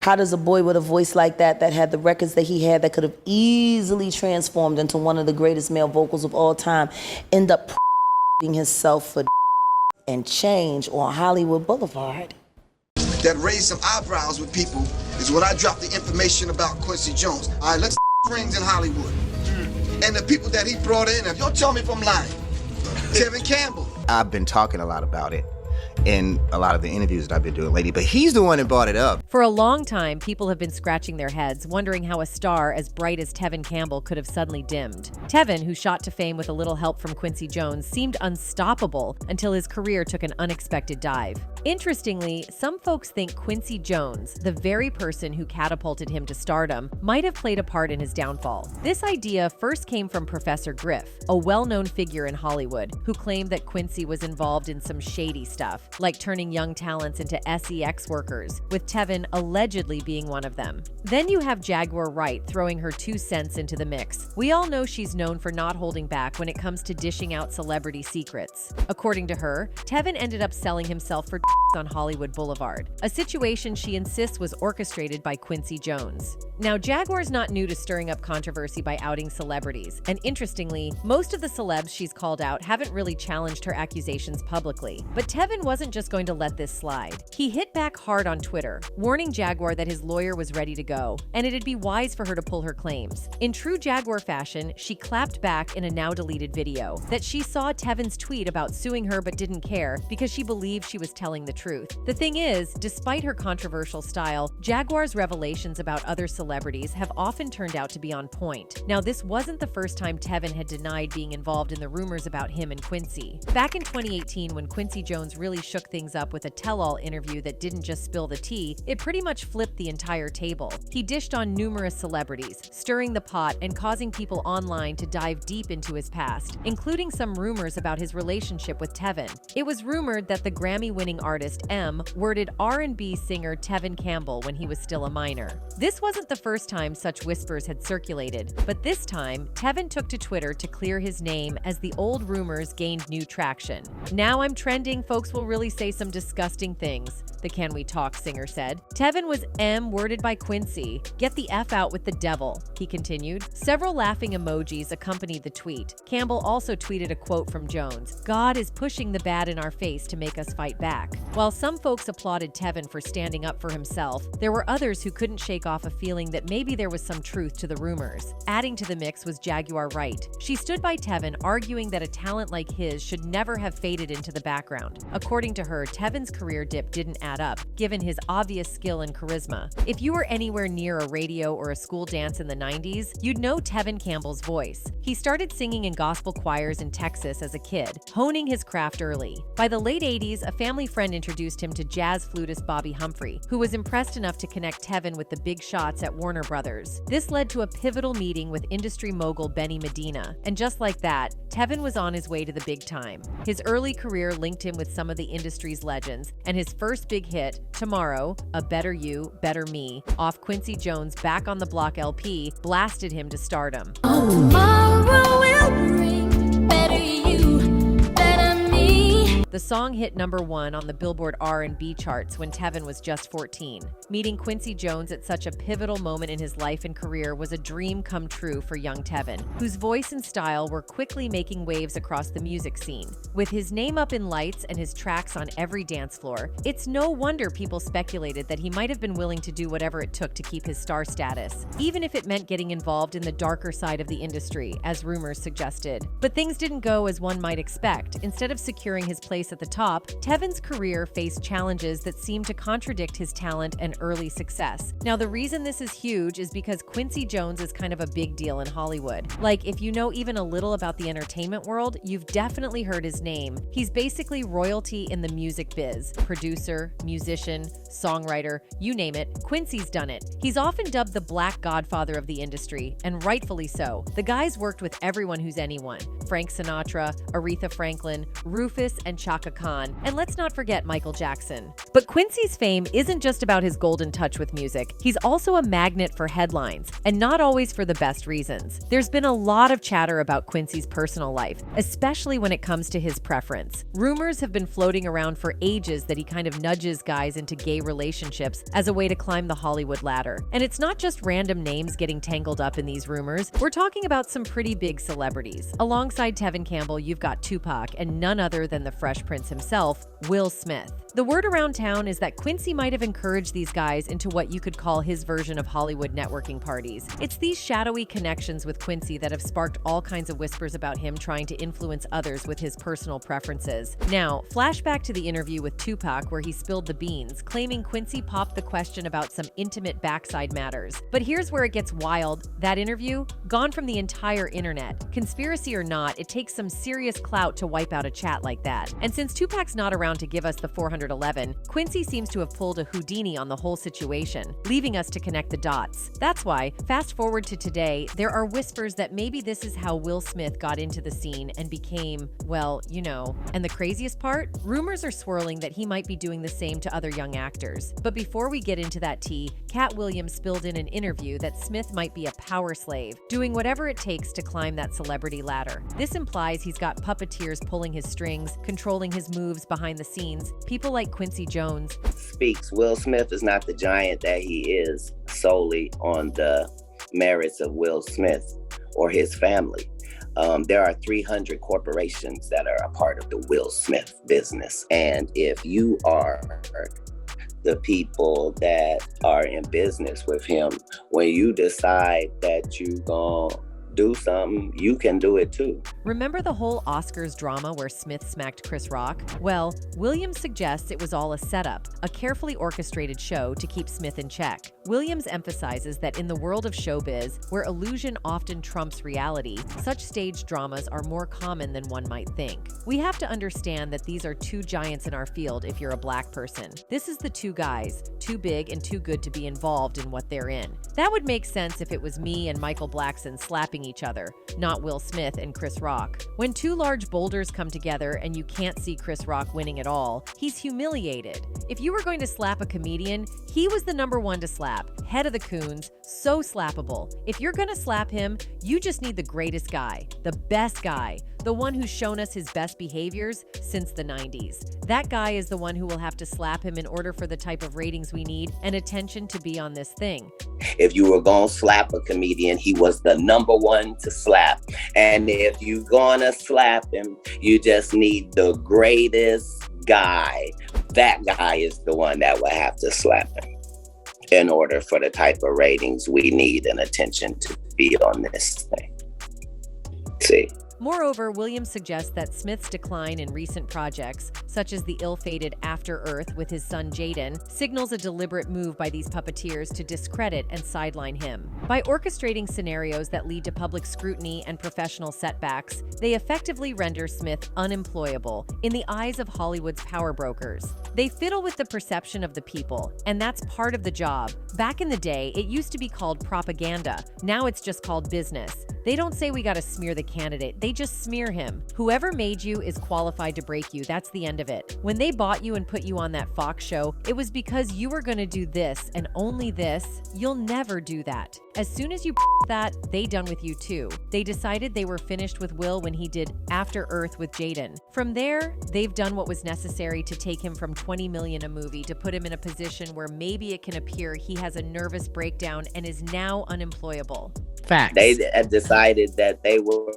How does a boy with a voice like that had the records that he had that could have easily transformed into one of the greatest male vocals of all time, end up himself for and change on Hollywood Boulevard? That raised some eyebrows with people is when I dropped the information about Quincy Jones. All right, let's rings in Hollywood. And the people that he brought in, if y'all tell me if I'm lying, Tevin Campbell. I've been talking a lot about it in a lot of the interviews that I've been doing lately, but he's the one that brought it up. For a long time, people have been scratching their heads, wondering how a star as bright as Tevin Campbell could have suddenly dimmed. Tevin, who shot to fame with a little help from Quincy Jones, seemed unstoppable until his career took an unexpected dive. Interestingly, some folks think Quincy Jones, the very person who catapulted him to stardom, might have played a part in his downfall. This idea first came from Professor Griff, a well-known figure in Hollywood, who claimed that Quincy was involved in some shady stuff, like turning young talents into sex workers, with Tevin allegedly being one of them. Then you have Jaguar Wright throwing her 2 cents into the mix. We all know she's known for not holding back when it comes to dishing out celebrity secrets. According to her, Tevin ended up selling himself for on Hollywood Boulevard, a situation she insists was orchestrated by Quincy Jones. Now, Jaguar's not new to stirring up controversy by outing celebrities, and interestingly, most of the celebs she's called out haven't really challenged her accusations publicly. But Tevin wasn't just going to let this slide. He hit back hard on Twitter, warning Jaguar that his lawyer was ready to go, and it'd be wise for her to pull her claims. In true Jaguar fashion, she clapped back in a now-deleted video that she saw Tevin's tweet about suing her but didn't care because she believed she was telling the truth. The thing is, despite her controversial style, Jaguar's revelations about other celebrities have often turned out to be on point. Now, this wasn't the first time Tevin had denied being involved in the rumors about him and Quincy. Back in 2018, when Quincy Jones really shook things up with a tell-all interview that didn't just spill the tea, it pretty much flipped the entire table. He dished on numerous celebrities, stirring the pot and causing people online to dive deep into his past, including some rumors about his relationship with Tevin. It was rumored that the Grammy-winning artist M worded R&B singer Tevin Campbell when he was still a minor. This wasn't the first time such whispers had circulated, but this time, Tevin took to Twitter to clear his name as the old rumors gained new traction. "Now I'm trending, folks will really say some disgusting things," the Can We Talk singer said. "Tevin was M worded by Quincy. Get the F out with the devil," he continued. Several laughing emojis accompanied the tweet. Campbell also tweeted a quote from Jones: "God is pushing the bad in our face to make us fight back." While some folks applauded Tevin for standing up for himself, there were others who couldn't shake off a feeling that maybe there was some truth to the rumors. Adding to the mix was Jaguar Wright. She stood by Tevin, arguing that a talent like his should never have faded into the background. According to her, Tevin's career dip didn't add up, given his obvious skill and charisma. If you were anywhere near a radio or a school dance in the 90s, you'd know Tevin Campbell's voice. He started singing in gospel choirs in Texas as a kid, honing his craft early. By the late 80s, a family friend introduced him to jazz flutist Bobby Humphrey, who was impressed enough to connect Tevin with the big shots at Warner Brothers. This led to a pivotal meeting with industry mogul Benny Medina, and just like that, Tevin was on his way to the big time. His early career linked him with some of the industry's legends, and his first big hit, Tomorrow, A Better You, Better Me, off Quincy Jones' Back on the Block LP, blasted him to stardom. Tomorrow will bring better you, better me. The song hit #1 on the Billboard R&B charts when Tevin was just 14. Meeting Quincy Jones at such a pivotal moment in his life and career was a dream come true for young Tevin, whose voice and style were quickly making waves across the music scene. With his name up in lights and his tracks on every dance floor, it's no wonder people speculated that he might have been willing to do whatever it took to keep his star status, even if it meant getting involved in the darker side of the industry, as rumors suggested. But things didn't go as one might expect. Instead of securing his place at the top, Tevin's career faced challenges that seemed to contradict his talent and early success. Now, the reason this is huge is because Quincy Jones is kind of a big deal in Hollywood. Like, if you know even a little about the entertainment world, you've definitely heard his name. He's basically royalty in the music biz. Producer, musician, songwriter, you name it, Quincy's done it. He's often dubbed the Black Godfather of the industry, and rightfully so. The guy's worked with everyone who's anyone, Frank Sinatra, Aretha Franklin, Rufus, and Chaka Khan, and let's not forget Michael Jackson. But Quincy's fame isn't just about his golden touch with music. He's also a magnet for headlines, and not always for the best reasons. There's been a lot of chatter about Quincy's personal life, especially when it comes to his preference. Rumors have been floating around for ages that he kind of nudges guys into gay relationships as a way to climb the Hollywood ladder. And it's not just random names getting tangled up in these rumors. We're talking about some pretty big celebrities. Alongside Tevin Campbell, you've got Tupac and none other than the Fresh Prince himself, Will Smith. The word around town is that Quincy might have encouraged these guys into what you could call his version of Hollywood networking parties. It's these shadowy connections with Quincy that have sparked all kinds of whispers about him trying to influence others with his personal preferences. Now, flashback to the interview with Tupac where he spilled the beans, claiming Quincy popped the question about some intimate backside matters. But here's where it gets wild. That interview? Gone from the entire internet. Conspiracy or not, it takes some serious clout to wipe out a chat like that. And since Tupac's not around to give us the 411, Quincy seems to have pulled a Houdini on the whole situation, leaving us to connect the dots. That's why, fast forward to today, there are whispers that maybe this is how Will Smith got into the scene and became, well, you know. And the craziest part? Rumors are swirling that he might be doing the same to other young actors. But before we get into that tea, Cat Williams spilled in an interview that Smith might be a power slave, doing whatever it takes to climb that celebrity ladder. This implies he's got puppeteers pulling his strings, controlling his moves behind the scenes, people like Quincy Jones. Speaks Will Smith is not the giant that he is solely on the merits of Will Smith or his family. There are 300 corporations that are a part of the Will Smith business. And if you are the people that are in business with him, when you decide that you gonna do something, you can do it too. Remember the whole Oscars drama where Smith smacked Chris Rock? Well, Williams suggests it was all a setup, a carefully orchestrated show to keep Smith in check. Williams emphasizes that in the world of showbiz, where illusion often trumps reality, such stage dramas are more common than one might think. We have to understand that these are two giants in our field if you're a black person. This is the two guys, too big and too good to be involved in what they're in. That would make sense if it was me and Michael Blackson slapping each other, not Will Smith and Chris Rock. When two large boulders come together and you can't see Chris Rock winning at all, he's humiliated. If you were going to slap a comedian, he was the number one to slap, head of the coons, so slappable. If you're gonna slap him, you just need the greatest guy, the best guy, the one who's shown us his best behaviors since the 90s. That guy is the one who will have to slap him in order for the type of ratings we need and attention to be on this thing. If you were gonna slap a comedian, he was the number one to slap. And if you gonna slap him, you just need the greatest guy. That guy is the one that will have to slap him in order for the type of ratings we need and attention to be on this thing. See? Moreover, Williams suggests that Smith's decline in recent projects, such as the ill-fated After Earth with his son Jaden, signals a deliberate move by these puppeteers to discredit and sideline him. By orchestrating scenarios that lead to public scrutiny and professional setbacks, they effectively render Smith unemployable in the eyes of Hollywood's power brokers. They fiddle with the perception of the people, and that's part of the job. Back in the day, it used to be called propaganda. Now it's just called business. They don't say we gotta smear the candidate, they just smear him. Whoever made you is qualified to break you, that's the end of it. When they bought you and put you on that Fox show, it was because you were gonna do this and only this. You'll never do that. As soon as you that, they done with you too. They decided they were finished with Will when he did After Earth with Jaden. From there, they've done what was necessary to take him from $20 million a movie to put him in a position where maybe it can appear he has a nervous breakdown and is now unemployable. Facts. They had decided that they were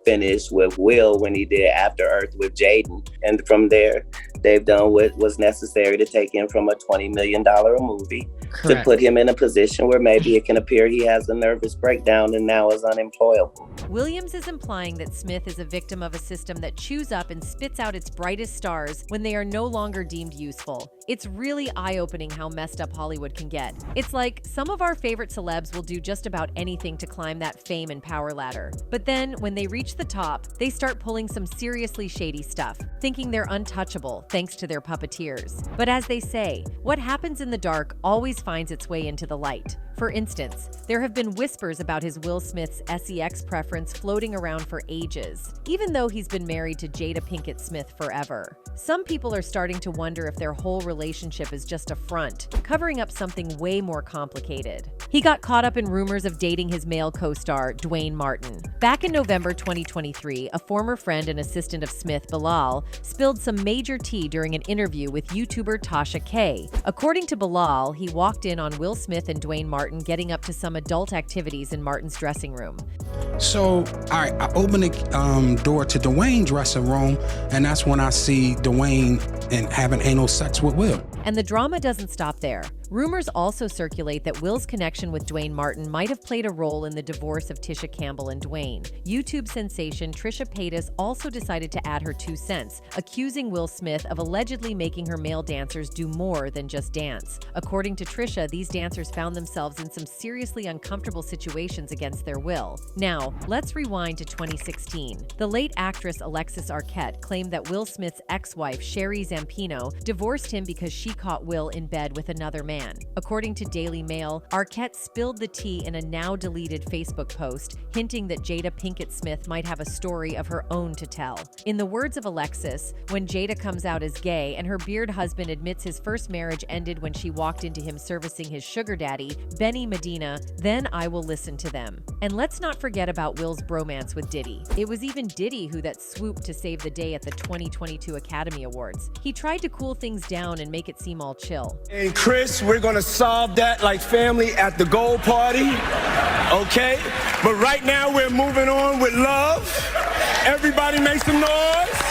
finished with Will when he did After Earth with Jaden. And from there, they've done what was necessary to take him from a $20 million movie to put him in a position where maybe it can appear he has a nervous breakdown and now is unemployable. Williams is implying that Smith is a victim of a system that chews up and spits out its brightest stars when they are no longer deemed useful. It's really eye-opening how messed up Hollywood can get. It's like some of our favorite celebs will do just about anything to climb that fame and power ladder. But then, when they reach the top, they start pulling some seriously shady stuff, thinking they're untouchable thanks to their puppeteers. But as they say, what happens in the dark always finds its way into the light. For instance, there have been whispers about his Will Smith's sex preference floating around for ages, even though he's been married to Jada Pinkett Smith forever. Some people are starting to wonder if their whole relationship is just a front, covering up something way more complicated. He got caught up in rumors of dating his male co-star, Dwayne Martin. Back in November 2023, a former friend and assistant of Smith, Bilal, spilled some major tea during an interview with YouTuber Tasha K. According to Bilal, he walked in on Will Smith and Dwayne Martin getting up to some adult activities in Martin's dressing room. So I open the door to Dwayne's dressing room, and that's when I see Dwayne and having anal sex with Will. And the drama doesn't stop there. Rumors also circulate that Will's connection with Dwayne Martin might have played a role in the divorce of Tisha Campbell and Dwayne. YouTube sensation Trisha Paytas also decided to add her 2 cents, accusing Will Smith of allegedly making her male dancers do more than just dance. According to Trisha, these dancers found themselves in some seriously uncomfortable situations against their will. Now, let's rewind to 2016. The late actress Alexis Arquette claimed that Will Smith's ex-wife, Sherry Zampino, divorced him because she caught Will in bed with another man. According to Daily Mail, Arquette spilled the tea in a now-deleted Facebook post, hinting that Jada Pinkett Smith might have a story of her own to tell. In the words of Alexis, when Jada comes out as gay and her beard husband admits his first marriage ended when she walked into him servicing his sugar daddy, Benny Medina, then I will listen to them. And let's not forget about Will's bromance with Diddy. It was even Diddy who that swooped to save the day at the 2022 Academy Awards. He tried to cool things down and make it seem all chill. And Chris, we're gonna solve that like family at the gold party, okay? But right now we're moving on with love. Everybody make some noise.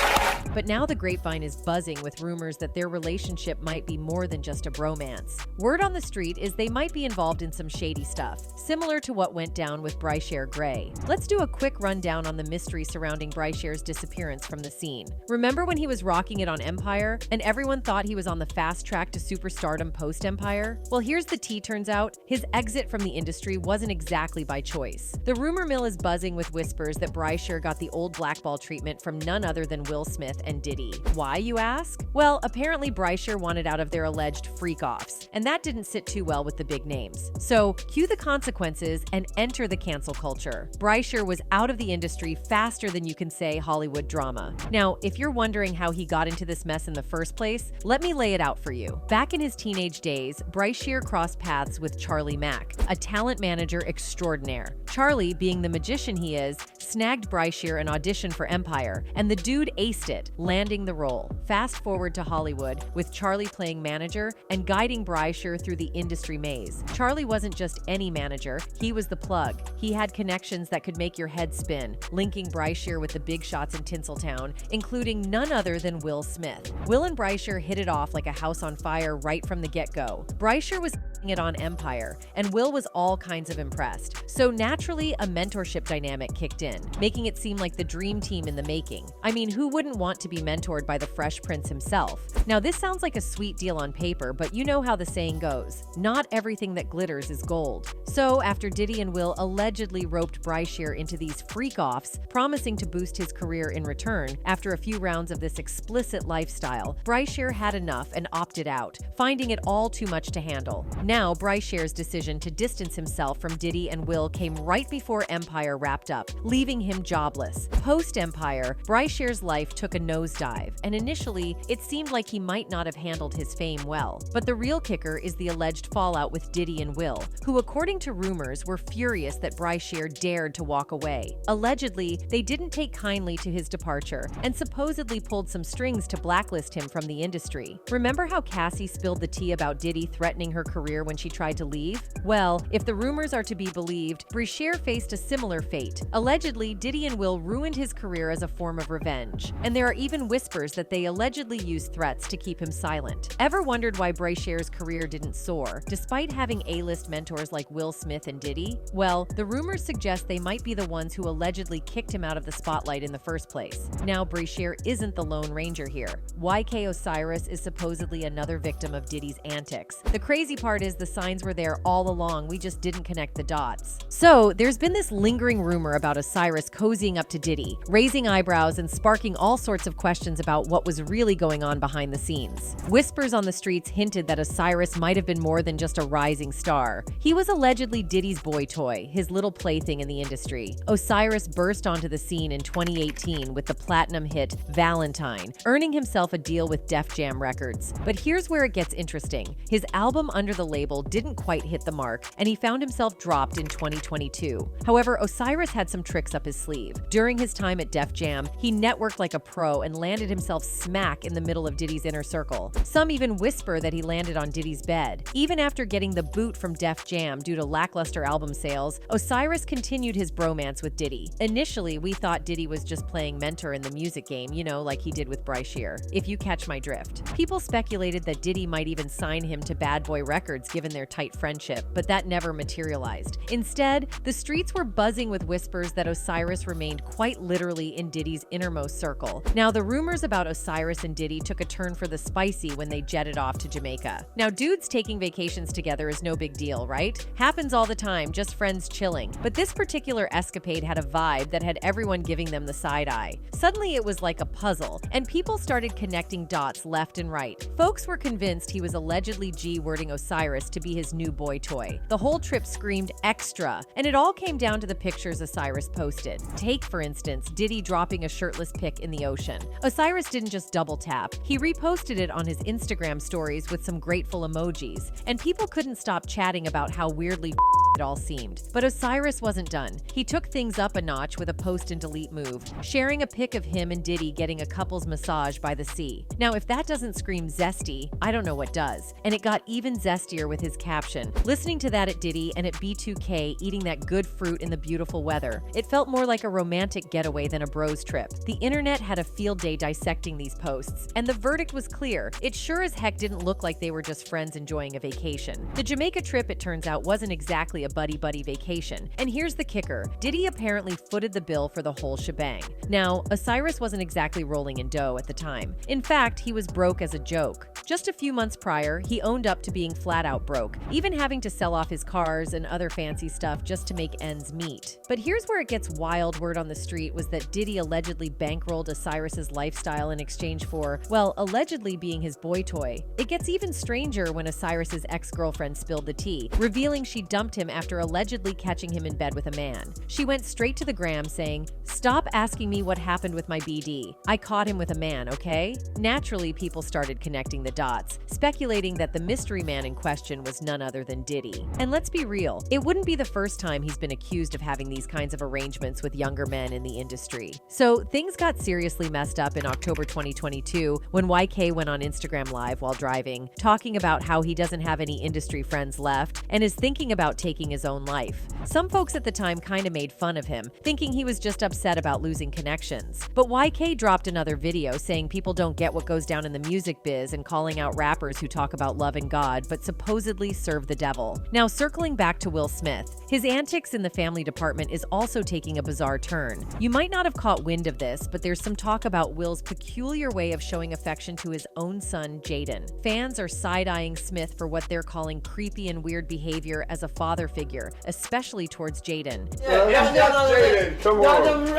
But now the grapevine is buzzing with rumors that their relationship might be more than just a bromance. Word on the street is they might be involved in some shady stuff, similar to what went down with Bryshere Gray. Let's do a quick rundown on the mystery surrounding Bryshere's disappearance from the scene. Remember when he was rocking it on Empire, and everyone thought he was on the fast track to superstardom post-Empire? Well, here's the tea turns out. His exit from the industry wasn't exactly by choice. The rumor mill is buzzing with whispers that Bryshere got the old blackball treatment from none other than Will Smith and Diddy. Why, you ask? Well, apparently Bryshere wanted out of their alleged freak-offs, and that didn't sit too well with the big names. So, cue the consequences and enter the cancel culture. Bryshere was out of the industry faster than you can say Hollywood drama. Now, if you're wondering how he got into this mess in the first place, let me lay it out for you. Back in his teenage days, Bryshere crossed paths with Charlie Mack, a talent manager extraordinaire. Charlie, being the magician he is, snagged Bryshere an audition for Empire, and the dude aced it, landing the role. Fast forward to Hollywood, with Charlie playing manager and guiding Bryshere through the industry maze. Charlie wasn't just any manager, he was the plug. He had connections that could make your head spin, linking Bryshere with the big shots in Tinseltown, including none other than Will Smith. Will and Bryshere hit it off like a house on fire right from the get-go. Bryshere was it on Empire, and Will was all kinds of impressed. So naturally, a mentorship dynamic kicked in, making it seem like the dream team in the making. I mean, who wouldn't want to be mentored by the Fresh Prince himself? Now, this sounds like a sweet deal on paper, but you know how the saying goes. Not everything that glitters is gold. So, after Diddy and Will allegedly roped Bryshere into these freak-offs, promising to boost his career in return, after a few rounds of this explicit lifestyle, Bryshere had enough and opted out, finding it all too much to handle. Now, Bryshere's decision to distance himself from Diddy and Will came right before Empire wrapped up, leaving him jobless. Post-Empire, Bryshere's life took a nosedive, and initially, it seemed like he might not have handled his fame well. But the real kicker is the alleged fallout with Diddy and Will, who, according to rumors, were furious that Bryshere dared to walk away. Allegedly, they didn't take kindly to his departure, and supposedly pulled some strings to blacklist him from the industry. Remember how Cassie spilled the tea about Diddy threatening her career when she tried to leave? Well, if the rumors are to be believed, Bryshere faced a similar fate. Allegedly, Diddy and Will ruined his career as a form of revenge, and there are even whispers that they allegedly used threats to keep him silent. Ever wondered why Bryshere's career didn't soar, despite having A-list mentors like Will Smith and Diddy? Well, the rumors suggest they might be the ones who allegedly kicked him out of the spotlight in the first place. Now, Bryshere isn't the Lone Ranger here. YK Osiris is supposedly another victim of Diddy's antics. The crazy part is the signs were there all along, we just didn't connect the dots. So, there's been this lingering rumor about Osiris cozying up to Diddy, raising eyebrows and sparking all sorts of questions about what was really going on behind the scenes. Whispers on the streets hinted that Osiris might have been more than just a rising star. He was allegedly Diddy's boy toy, his little plaything in the industry. Osiris burst onto the scene in 2018 with the platinum hit Valentine, earning himself a deal with Def Jam Records. But here's where it gets interesting. His album under the label didn't quite hit the mark, and he found himself dropped in 2022. However, Osiris had some tricks up his sleeve. During his time at Def Jam, he networked like a pro and landed himself smack in the middle of Diddy's inner circle. Some even whisper that he landed on Diddy's bed. Even after getting the boot from Def Jam due to lackluster album sales, Osiris continued his bromance with Diddy. Initially, we thought Diddy was just playing mentor in the music game, you know, like he did with Bryshere, if you catch my drift. People speculated that Diddy might even sign him to Bad Boy Records given their tight friendship, but that never materialized. Instead, the streets were buzzing with whispers that Osiris remained quite literally in Diddy's innermost circle. Now, the rumors about Osiris and Diddy took a turn for the spicy when they jetted off to Jamaica. Now, dudes taking vacations together is no big deal, right? Happens all the time, just friends chilling. But this particular escapade had a vibe that had everyone giving them the side eye. Suddenly, it was like a puzzle, and people started connecting dots left and right. Folks were convinced he was allegedly G-wording Osiris to be his new boy toy. The whole trip screamed extra, and it all came down to the pictures Osiris posted. Take, for instance, Diddy dropping a shirtless pic in the ocean. Osiris didn't just double tap, he reposted it on his Instagram stories with some grateful emojis, and people couldn't stop chatting about how weirdly it all seemed. But Osiris wasn't done. He took things up a notch with a post and delete move, sharing a pic of him and Diddy getting a couple's massage by the sea. Now, if that doesn't scream zesty, I don't know what does. And it got even zestier with his caption. Listening to that at Diddy and at B2K eating that good fruit in the beautiful weather, it felt more like a romantic getaway than a bros trip. The internet had a field day dissecting these posts, and the verdict was clear. It sure as heck didn't look like they were just friends enjoying a vacation. The Jamaica trip, it turns out, wasn't exactly a buddy-buddy vacation. And here's the kicker. Diddy apparently footed the bill for the whole shebang. Now, Osiris wasn't exactly rolling in dough at the time. In fact, he was broke as a joke. Just a few months prior, he owned up to being flat out broke, even having to sell off his cars and other fancy stuff just to make ends meet. But here's where it gets wild. Word on the street was that Diddy allegedly bankrolled Osiris's lifestyle in exchange for, well, allegedly being his boy toy. It gets even stranger when Osiris's ex-girlfriend spilled the tea, revealing she dumped him after allegedly catching him in bed with a man. She went straight to the gram saying, "Stop asking me what happened with my BD. I caught him with a man, okay?" Naturally, people started connecting the dots, speculating that the mystery man in question was none other than Diddy. And let's be real, it wouldn't be the first time he's been accused of having these kinds of arrangements with younger men in the industry. So things got seriously messed up in October 2022 when YK went on Instagram Live while driving, talking about how he doesn't have any industry friends left and is thinking about taking his own life. Some folks at the time kind of made fun of him, thinking he was just upset about losing connections. But YK dropped another video saying people don't get what goes down in the music biz and calling out rappers who talk about love and God but supposedly serve the devil. Now, circling back to Will Smith, his antics in the family department is also taking a bizarre turn. You might not have caught wind of this, but there's some talk about Will's peculiar way of showing affection to his own son, Jaden. Fans are side-eyeing Smith for what they're calling creepy and weird behavior as a father figure, especially towards Jaden. Jaden, come on.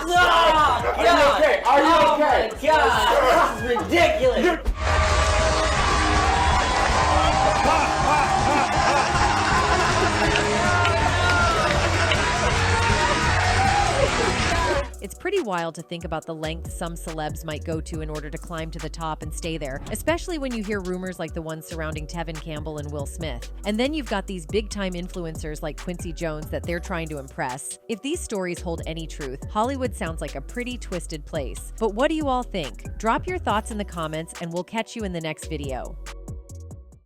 Are you okay? Are you okay? Oh my God, this is ridiculous. It's pretty wild to think about the length some celebs might go to in order to climb to the top and stay there, especially when you hear rumors like the ones surrounding Tevin Campbell and Will Smith. And then you've got these big-time influencers like Quincy Jones that they're trying to impress. If these stories hold any truth, Hollywood sounds like a pretty twisted place. But what do you all think? Drop your thoughts in the comments and we'll catch you in the next video.